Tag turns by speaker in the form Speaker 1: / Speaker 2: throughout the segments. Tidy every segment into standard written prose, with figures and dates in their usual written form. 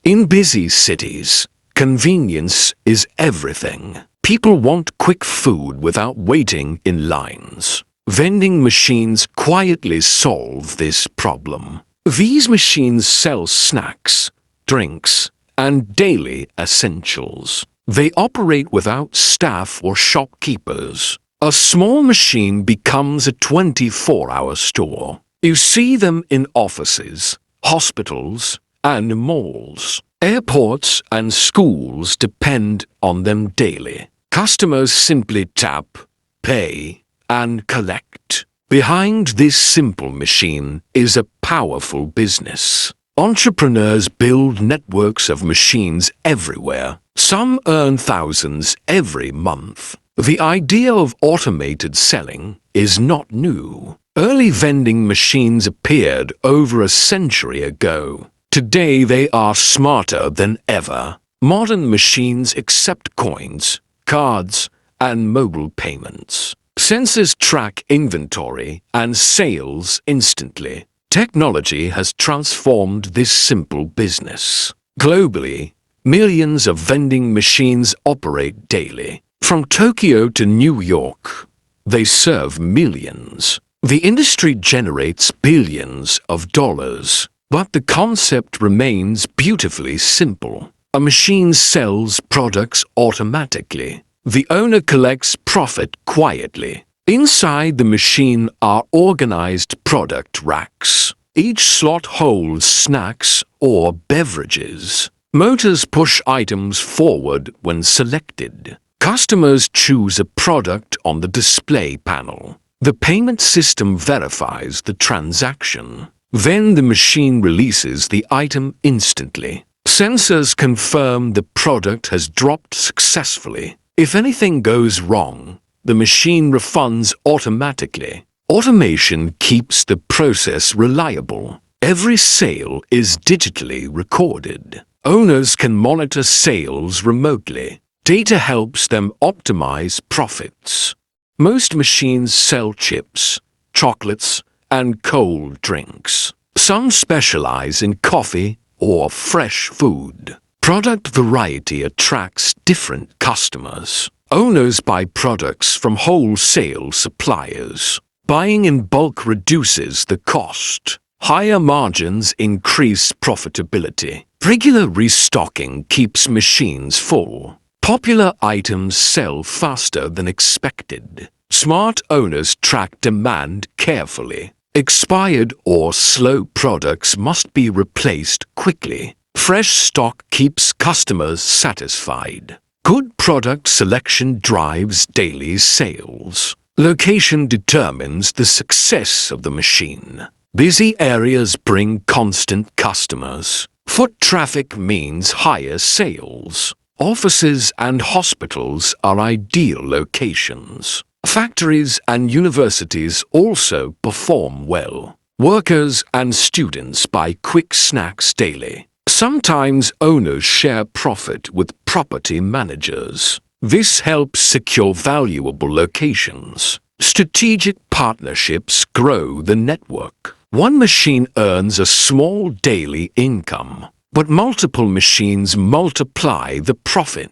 Speaker 1: In busy cities, convenience is everything. People want quick food without waiting in lines. Vending machines quietly solve this problem. These machines sell snacks, drinks, and daily essentials. They operate without staff or shopkeepers. A small machine becomes a 24-hour store. You see them in offices, hospitals, and malls. Airports and schools depend on them daily. Customers simply tap, pay, and collect. Behind this simple machine is a powerful business. Entrepreneurs build networks of machines everywhere. Some earn thousands every month. The idea of automated selling is not new. Early vending machines appeared over a century ago. Today they are smarter than ever. Modern machines accept coins, cards, and mobile payments. Sensors track inventory and sales instantly. Technology has transformed this simple business. Globally, millions of vending machines operate daily. From Tokyo to New York, they serve millions. The industry generates billions of dollars, but the concept remains beautifully simple. A machine sells products automatically. The owner collects profit quietly. Inside the machine are organized product racks. Each slot holds snacks or beverages. Motors push items forward when selected. Customers choose a product on the display panel. The payment system verifies the transaction. Then the machine releases the item instantly. Sensors confirm the product has dropped successfully. If anything goes wrong, the machine refunds automatically. Automation keeps the process reliable. Every sale is digitally recorded. Owners can monitor sales remotely. Data helps them optimize profits. Most machines sell chips, chocolates, and cold drinks. Some specialize in coffee or fresh food. Product variety attracts different customers. Owners buy products from wholesale suppliers. Buying in bulk reduces the cost. Higher margins increase profitability. Regular restocking keeps machines full. Popular items sell faster than expected. Smart owners track demand carefully. Expired or slow products must be replaced quickly. Fresh stock keeps customers satisfied. Good product selection drives daily sales. Location determines the success of the machine. Busy areas bring constant customers. Foot traffic means higher sales. Offices and hospitals are ideal locations. Factories and universities also perform well. Workers and students buy quick snacks daily. Sometimes owners share profit with property managers. This helps secure valuable locations. Strategic partnerships grow the network. One machine earns a small daily income, but multiple machines multiply the profit.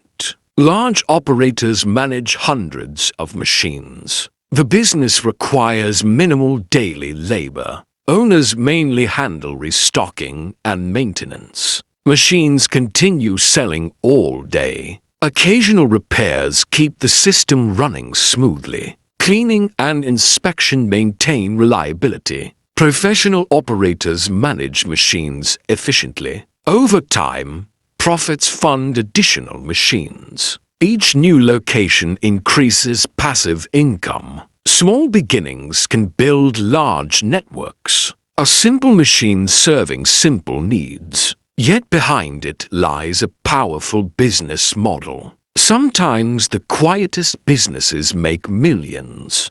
Speaker 1: Large operators manage hundreds of machines. The business requires minimal daily labor. Owners mainly handle restocking and maintenance. Machines continue selling all day. Occasional repairs keep the system running smoothly. Cleaning and inspection maintain reliability. Professional operators manage machines efficiently. Over time, profits fund additional machines. Each new location increases passive income. Small beginnings can build large networks. A simple machine serving simple needs. Yet behind it lies a powerful business model. Sometimes the quietest businesses make millions.